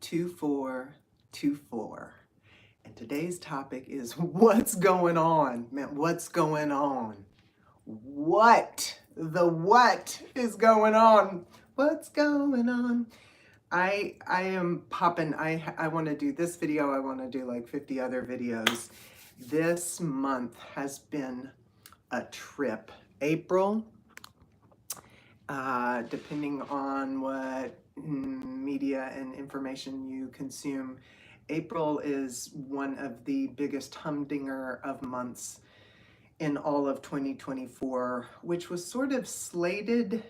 2424. And today's topic is what's going on? Man, what's going on? What is going on? What's going on? I am popping. I want to do this video. I want to do like 50 other videos. This month has been a trip. April, depending on what media and information you consume, April is one of the biggest humdinger of months in all of 2024, which was sort of slated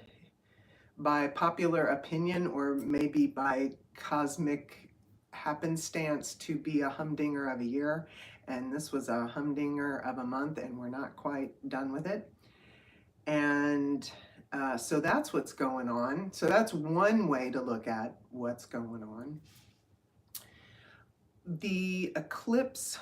by popular opinion or maybe by cosmic happenstance to be a humdinger of a year. And this was a humdinger of a month, and we're not quite done with it. And so that's what's going on. So that's one way to look at what's going on. The eclipses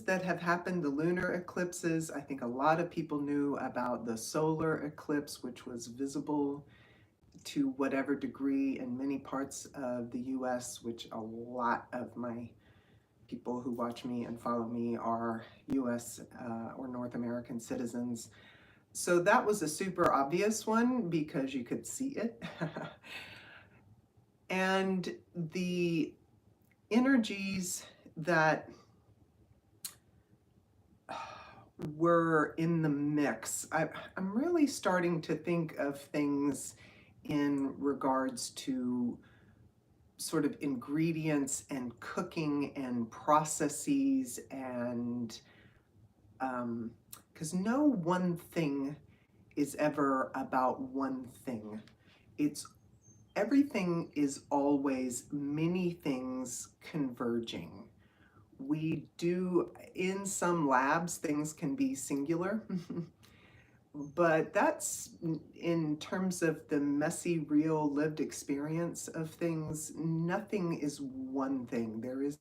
that have happened, the lunar eclipses, I think a lot of people knew about the solar eclipse, which was visible to whatever degree in many parts of the US, which a lot of my people who watch me and follow me are US or North American citizens. So that was a super obvious one because you could see it. And the energies that were in the mix, I'm really starting to think of things in regards to sort of ingredients and cooking and processes, and because no one thing is ever about one thing. Everything is always many things converging. We do, in some labs, things can be singular, but that's in terms of the messy, real, lived experience of things, nothing is one thing. There is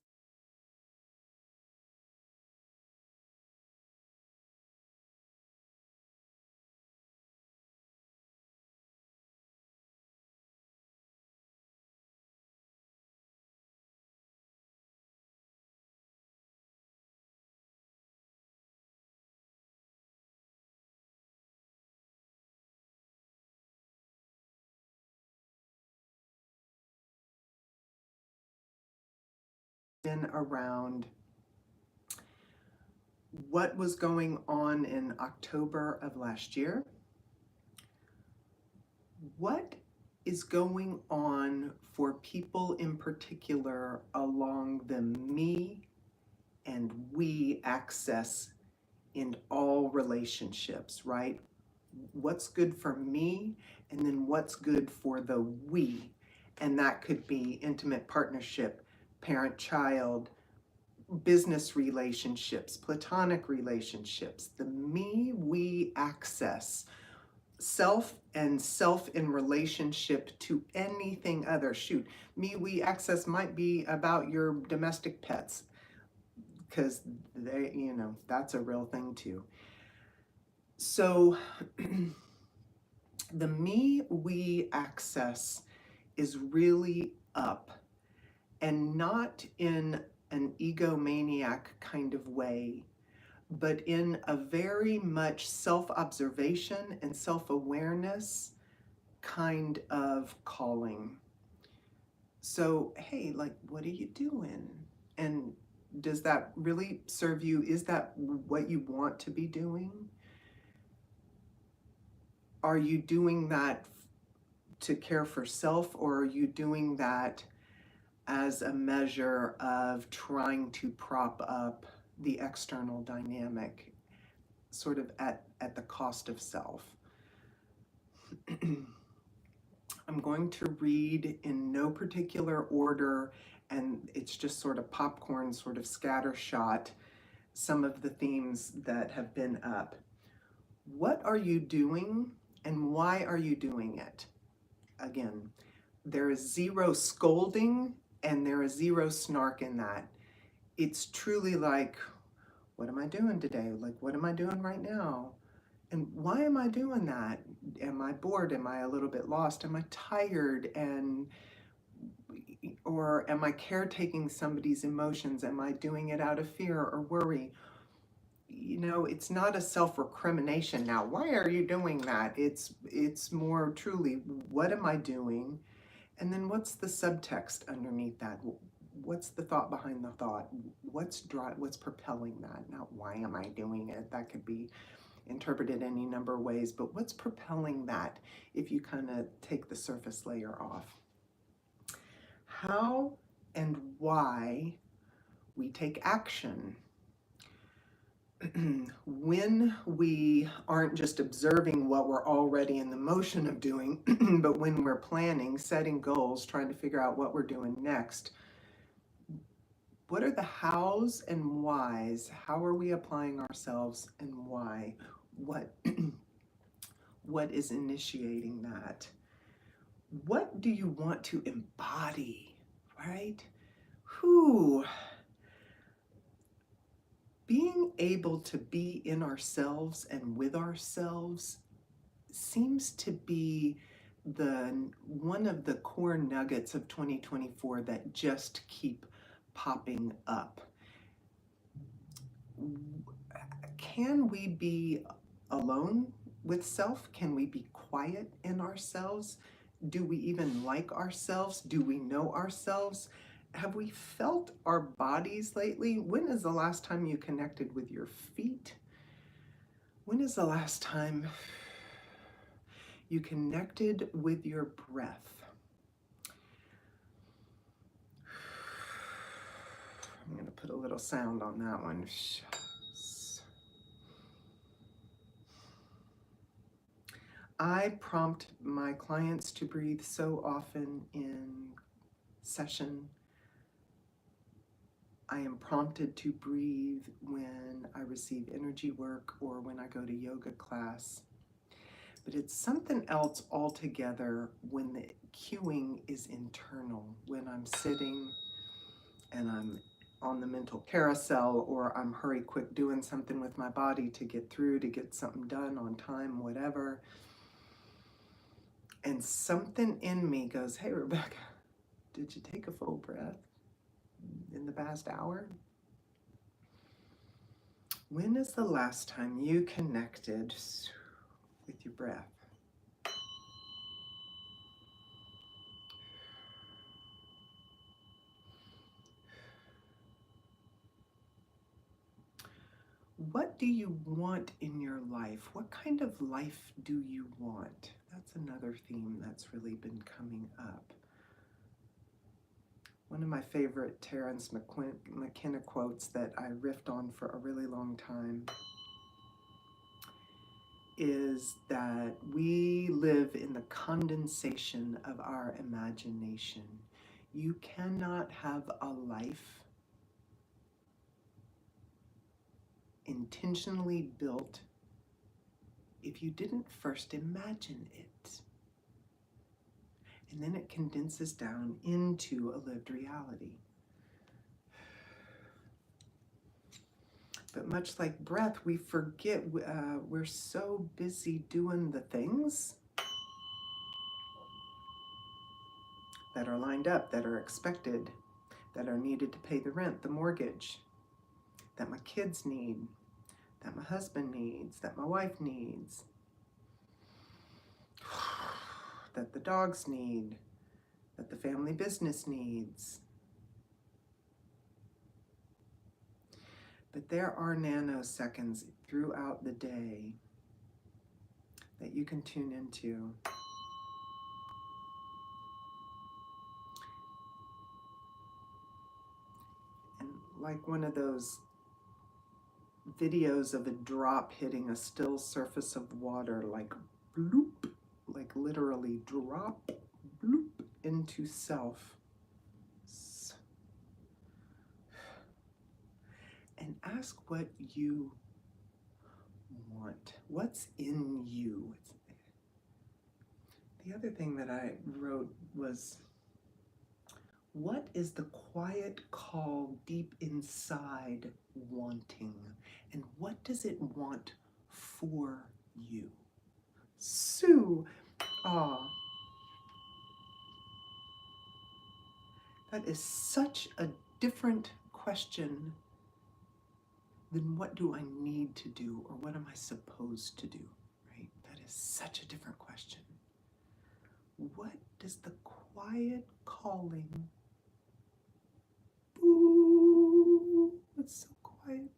been around what was going on in October of last year. What is going on for people in particular along the me and we axis in all relationships, right? What's good for me, and then what's good for the we. And that could be intimate partnership, parent-child, business relationships, platonic relationships, the me, we axis, self and self in relationship to anything other. Shoot, me, we axis might be about your domestic pets, because they, that's a real thing too. So the me, we axis is really up, and not in an egomaniac kind of way, but in a very much self-observation and self-awareness kind of calling. So, hey, like, what are you doing? And does that really serve you? Is that what you want to be doing? Are you doing that to care for self, or are you doing that as a measure of trying to prop up the external dynamic, sort of at the cost of self? I'm going to read in no particular order, and it's just sort of popcorn, sort of scattershot, some of the themes that have been up. What are you doing, and why are you doing it? Again, there is zero scolding and there is zero snark in that. It's truly like, what am I doing today? Like, what am I doing right now? And why am I doing that? Am I bored? Am I a little bit lost? Am I tired? Or am I caretaking somebody's emotions? Am I doing it out of fear or worry? It's not a self-recrimination now. Why are you doing that? It's more truly, what am I doing? And then what's the subtext underneath that? What's the thought behind the thought? What's propelling that? Not why am I doing it? That could be interpreted any number of ways, but what's propelling that if you kind of take the surface layer off? How and why we take action. When we aren't just observing what we're already in the motion of doing, but when we're planning, setting goals, trying to figure out what we're doing next, what are the hows and whys? How are we applying ourselves and why? What, what is initiating that? What do you want to embody, right? Whew. Being able to be in ourselves and with ourselves seems to be one of the core nuggets of 2024 that just keep popping up. Can we be alone with self? Can we be quiet in ourselves? Do we even like ourselves? Do we know ourselves? Have we felt our bodies lately? When is the last time you connected with your feet? When is the last time you connected with your breath? I'm going to put a little sound on that one. I prompt my clients to breathe so often in session. I am prompted to breathe when I receive energy work or when I go to yoga class. But it's something else altogether when the cueing is internal, when I'm sitting and I'm on the mental carousel, or I'm hurry quick doing something with my body to get through, to get something done on time, whatever. And something in me goes, hey, Rebecca, did you take a full breath in the past hour? When is the last time you connected with your breath? What do you want in your life? What kind of life do you want? That's another theme that's really been coming up. One of my favorite Terence McKenna quotes that I riffed on for a really long time is that we live in the condensation of our imagination. You cannot have a life intentionally built if you didn't first imagine it. And then it condenses down into a lived reality. But much like breath, we forget we're so busy doing the things that are lined up, that are expected, that are needed to pay the rent, the mortgage, that my kids need, that my husband needs, that my wife needs, that the dogs need, that the family business needs. But there are nanoseconds throughout the day that you can tune into. And like one of those videos of a drop hitting a still surface of water, like bloop, like literally drop, bloop into self. And ask what you want. What's in you? The other thing that I wrote was, what is the quiet call deep inside wanting? And what does it want for you? Sue. Ah, that is such a different question than what do I need to do or what am I supposed to do, right? That is such a different question. What does the quiet calling, boo, it's so quiet,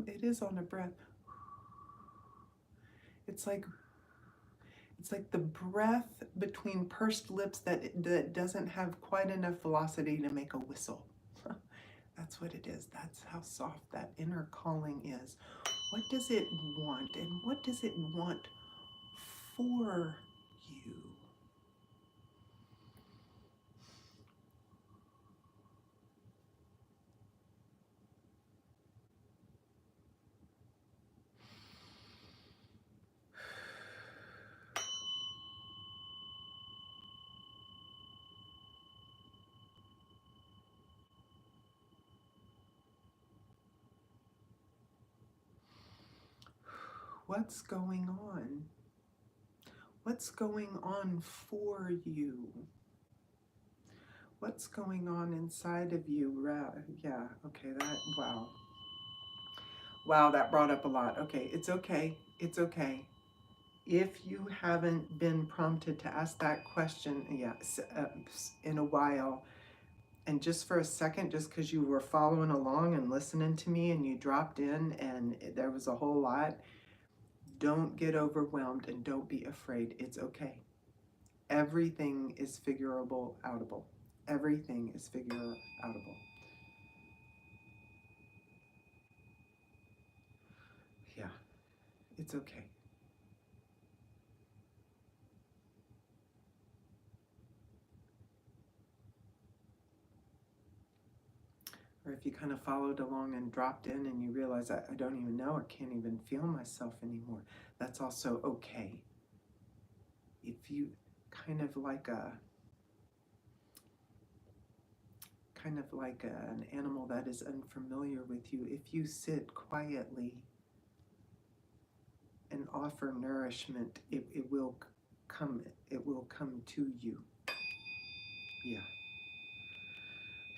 it is on a breath. It's like the breath between pursed lips that doesn't have quite enough velocity to make a whistle. That's what it is. That's how soft that inner calling is. What does it want? And what does it want for you? What's going on? What's going on for you? What's going on inside of you? Yeah, okay, wow. Wow, that brought up a lot. Okay, it's okay. It's okay. If you haven't been prompted to ask that question, in a while, and just for a second, just because you were following along and listening to me and you dropped in and there was a whole lot, don't get overwhelmed and don't be afraid. It's okay. Everything is figurable, outable. Everything is figure outable. Yeah, it's okay. Or if you kind of followed along and dropped in and you realize I don't even know, I can't even feel myself anymore, that's also okay. If you kind of like an animal that is unfamiliar with you, if you sit quietly and offer nourishment, it will come to you. Yeah.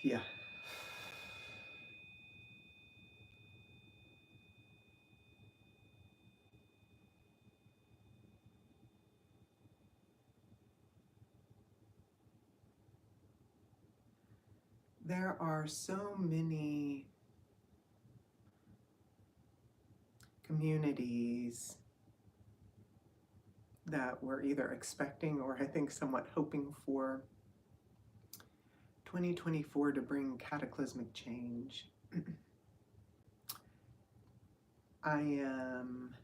Yeah. There are so many communities that we're either expecting or I think somewhat hoping for 2024 to bring cataclysmic change. I am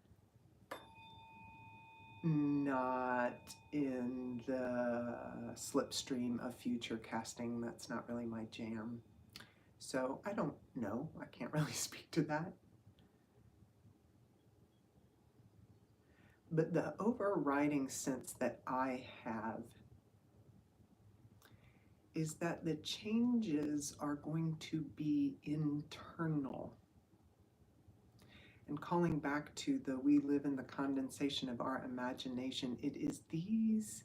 not in the slipstream of future casting. That's not really my jam. So I don't know. I can't really speak to that. But the overriding sense that I have is that the changes are going to be internal. And calling back to we live in the condensation of our imagination, it is these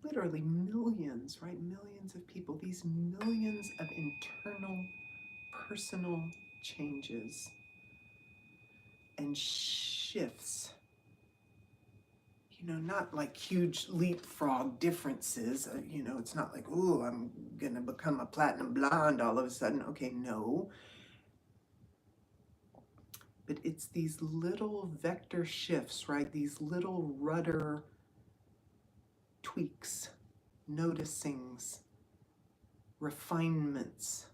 literally millions, right? Millions of people, these millions of internal, personal changes and shifts. Not like huge leapfrog differences. It's not like, oh, I'm going to become a platinum blonde all of a sudden. Okay, no. But it's these little vector shifts, right? These little rudder tweaks, noticings, refinements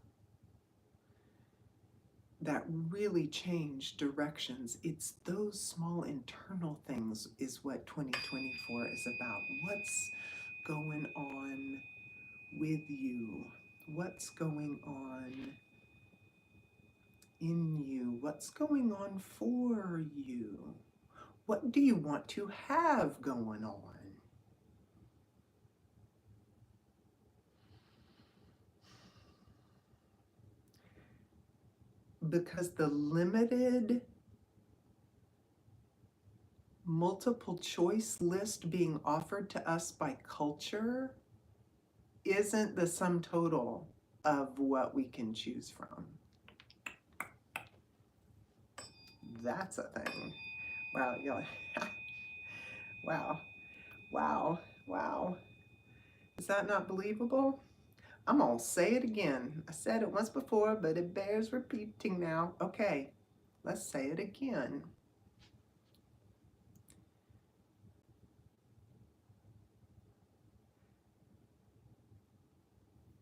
that really change directions. It's those small internal things is what 2024 is about. What's going on with you? What's going on in you? What's going on for you? What do you want to have going on? because the limited multiple choice list being offered to us by culture isn't the sum total of what we can choose from. That's a thing. Wow, y'all. Wow, wow, wow. Is that not believable? I'm gonna say it again. I said it once before, but it bears repeating now. Okay, let's say it again.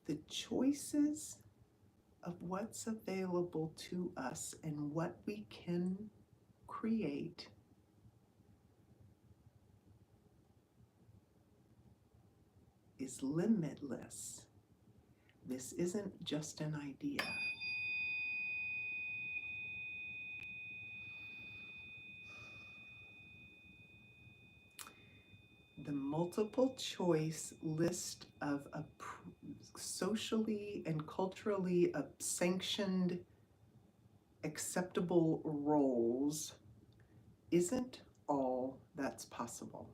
The choices of what's available to us and what we can create is limitless. This isn't just an idea. The multiple choice list of socially and culturally sanctioned acceptable roles isn't all that's possible.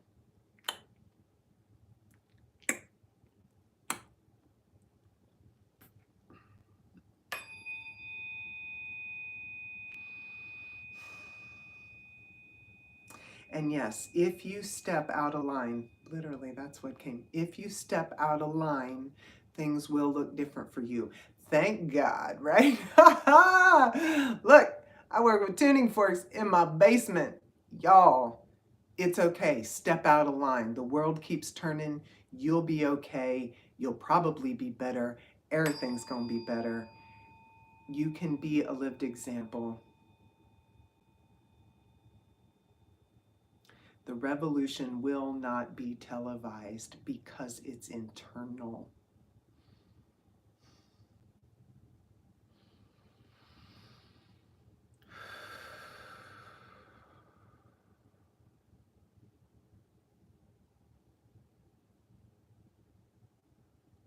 And yes, if you step out of line, literally that's what came. If you step out of line, things will look different for you. Thank God, right? Look, I work with tuning forks in my basement. Y'all, it's okay. Step out of line. The world keeps turning. You'll be okay. You'll probably be better. Everything's going to be better. You can be a lived example. The revolution will not be televised because it's internal.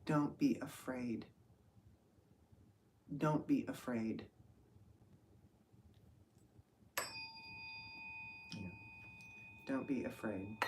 Don't be afraid. Don't be afraid. Don't be afraid.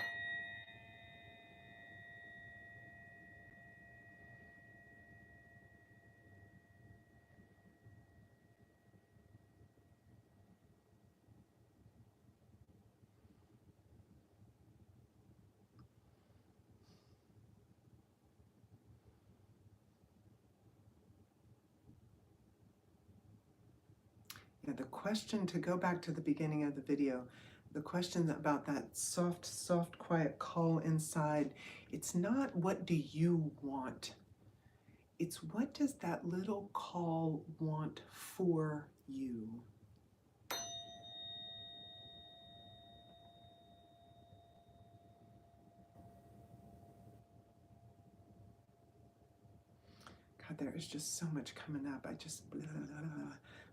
Yeah, the question, to go back to the beginning of the video, the question about that soft, soft, quiet call inside, it's not what do you want? It's what does that little call want for you? God, there is just so much coming up.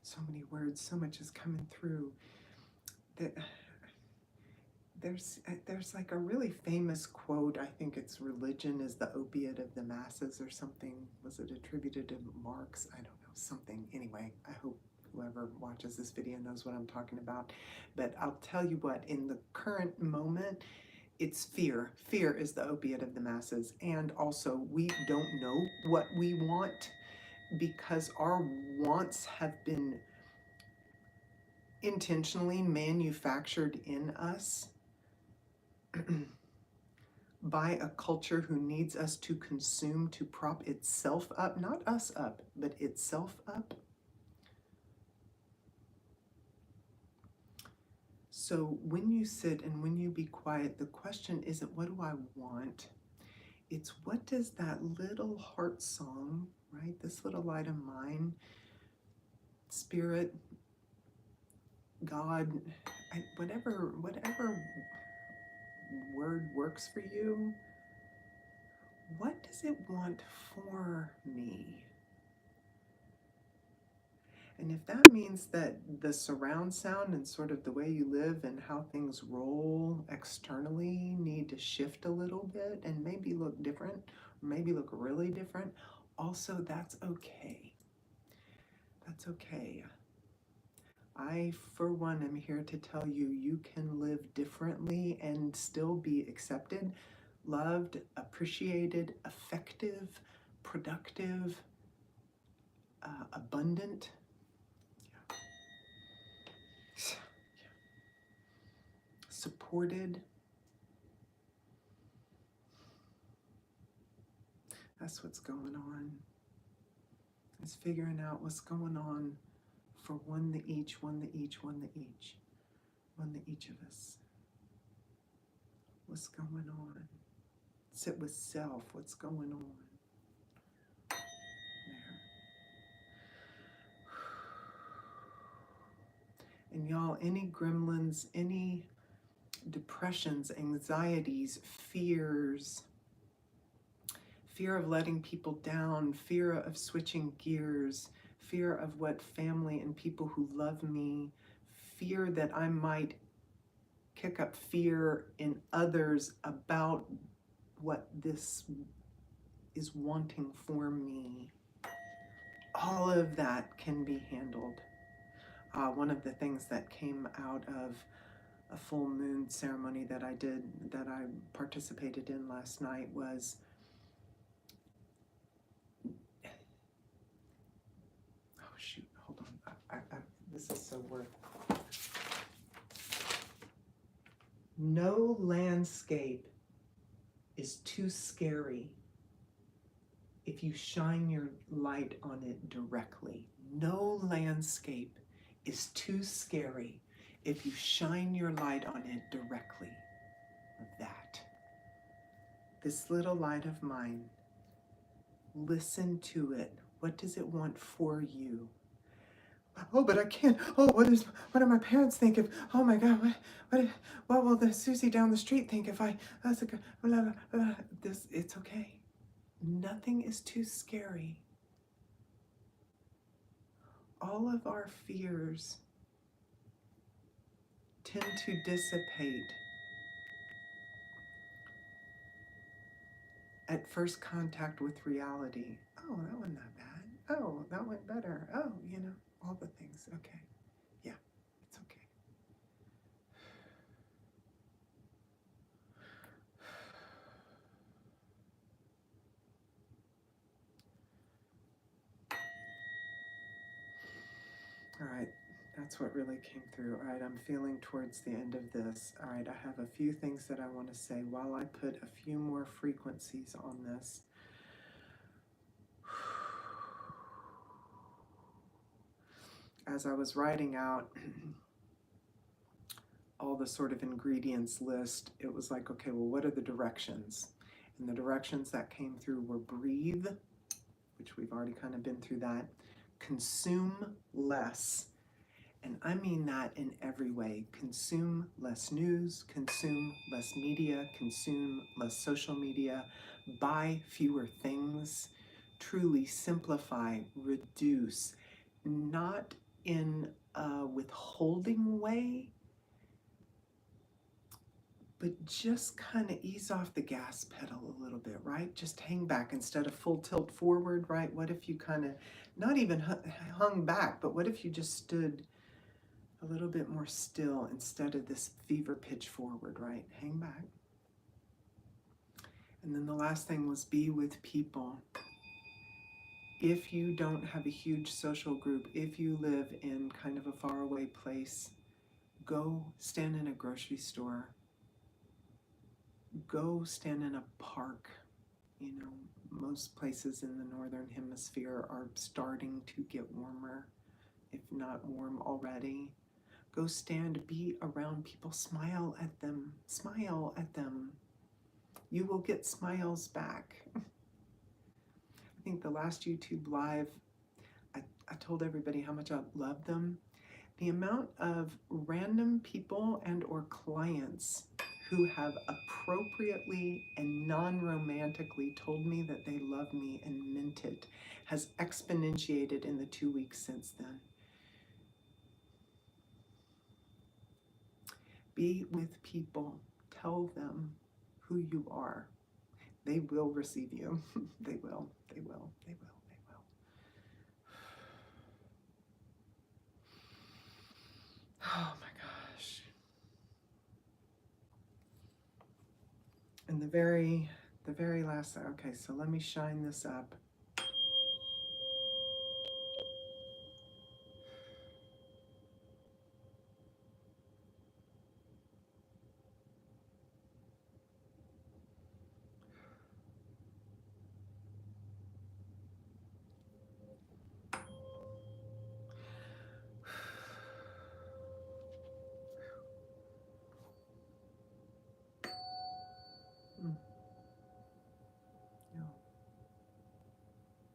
So many words, so much is coming through. There's like a really famous quote. I think it's religion is the opiate of the masses or something. Was it attributed to Marx? I don't know, something. Anyway, I hope whoever watches this video knows what I'm talking about. But I'll tell you what, in the current moment, it's fear. Fear is the opiate of the masses. And also, we don't know what we want because our wants have been intentionally manufactured in us by a culture who needs us to consume to prop itself up, not us up, but itself up. So when you sit and when you be quiet, the question isn't what do I want? It's what does that little heart song, right? This little light of mine, spirit, God, whatever word works for you, what does it want for me? And if that means that the surround sound and sort of the way you live and how things roll externally need to shift a little bit and maybe look different, or maybe look really different, also that's okay. That's okay. I, for one, am here to tell you, you can live differently and still be accepted, loved, appreciated, effective, productive, abundant. Yeah. Supported. That's what's going on. It's figuring out what's going on for one to each, one to each, one to each, one to each of us. What's going on? Sit with self. What's going on? There. And y'all, any gremlins, any depressions, anxieties, fears, fear of letting people down, fear of switching gears, fear of what family and people who love me, fear that I might kick up fear in others about what this is wanting for me. All of that can be handled. One of the things that came out of a full moon ceremony that I participated in last night was, oh shoot, hold on, this is so worth. No landscape is too scary if you shine your light on it directly. No landscape is too scary if you shine your light on it directly. That. This little light of mine, listen to it. What does it want for you? Oh, but I can't. Oh, what do my parents think if, oh my God, what will the Susie down the street think if I, that's a, blah, blah, blah. This, it's okay. Nothing is too scary. All of our fears tend to dissipate at first contact with reality. Oh, that wasn't that bad. Oh, that went better. Oh, all the things. Okay. Yeah, it's okay. All right, that's what really came through. All right, I'm feeling towards the end of this. All right, I have a few things that I want to say while I put a few more frequencies on this. As I was writing out all the sort of ingredients list, it was like, okay, well, what are the directions? And the directions that came through were breathe, which we've already kind of been through that, consume less. And I mean that in every way. Consume less news, consume less media, consume less social media, buy fewer things, truly simplify, reduce, not in a withholding way, but just kind of ease off the gas pedal a little bit, right? Just hang back instead of full tilt forward, right? What if you kind of, not even hung back, but what if you just stood a little bit more still instead of this fever pitch forward, right? Hang back. And then the last thing was be with people. If you don't have a huge social group, if you live in kind of a faraway place, go stand in a grocery store. Go stand in a park. Most places in the northern hemisphere are starting to get warmer, if not warm already. Go stand, be around people, smile at them, smile at them. You will get smiles back. I think the last YouTube live, I told everybody how much I love them. The amount of random people and or clients who have appropriately and non-romantically told me that they love me and meant it has exponentiated in the 2 weeks since then. Be with people. Tell them who you are. They will receive you. They will. They will. They will. They will. Oh my gosh. And the very last, okay, so let me shine this up.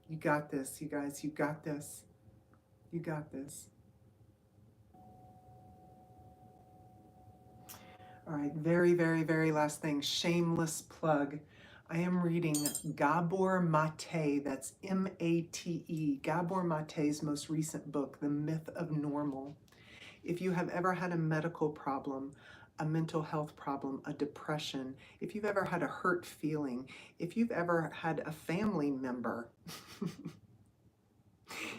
You got this, you guys. You got this. You got this. All right, very last thing. Shameless plug. I am reading Gabor Mate, that's M-A-T-E, Gabor Mate's most recent book, The Myth of Normal. If you have ever had a medical problem, a mental health problem, a depression, if you've ever had a hurt feeling, if you've ever had a family member,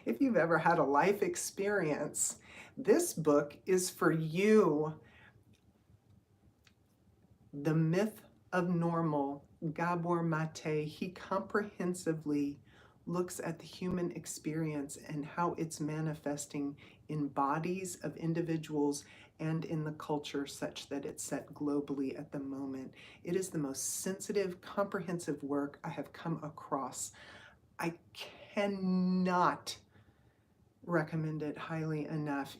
if you've ever had a life experience, this book is for you. The Myth of Normal, Gabor Mate, he comprehensively looks at the human experience and how it's manifesting in bodies of individuals and in the culture such that it's set globally at the moment. It is the most sensitive, comprehensive work I have come across. I cannot recommend it highly enough.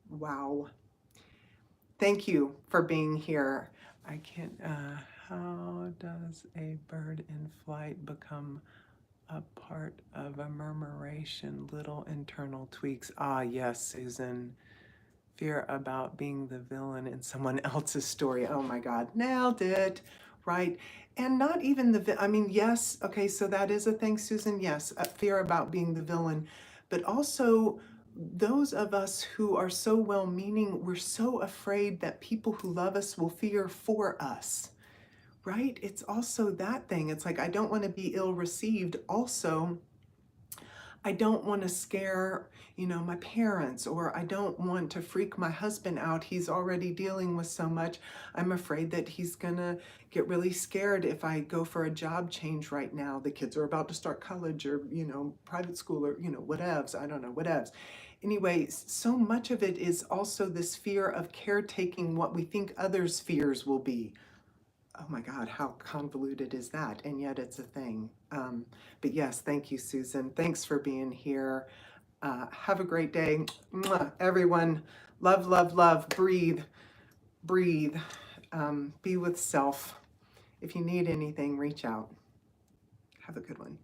Wow. Thank you for being here. I can't, how does a bird in flight become a part of a murmuration? Little internal tweaks. Ah, yes, Susan. Fear about being the villain in someone else's story. Oh my God, nailed it, right? And not even I mean, yes, okay, so that is a thing, Susan, yes, fear about being the villain, but also those of us who are so well-meaning, we're so afraid that people who love us will fear for us, right? It's also that thing. It's like, I don't want to be ill-received. Also, I don't want to scare, my parents, or I don't want to freak my husband out. He's already dealing with so much. I'm afraid that he's gonna get really scared if I go for a job change right now. The kids are about to start college or, private school or, whatevs. I don't know, whatevs. Anyway, so much of it is also this fear of caretaking what we think others' fears will be. Oh my God, how convoluted is that? And yet it's a thing. But yes, thank you, Susan. Thanks for being here. Have a great day. Mwah, everyone. Love, love, love. Breathe, breathe. Be with self. If you need anything, reach out. Have a good one.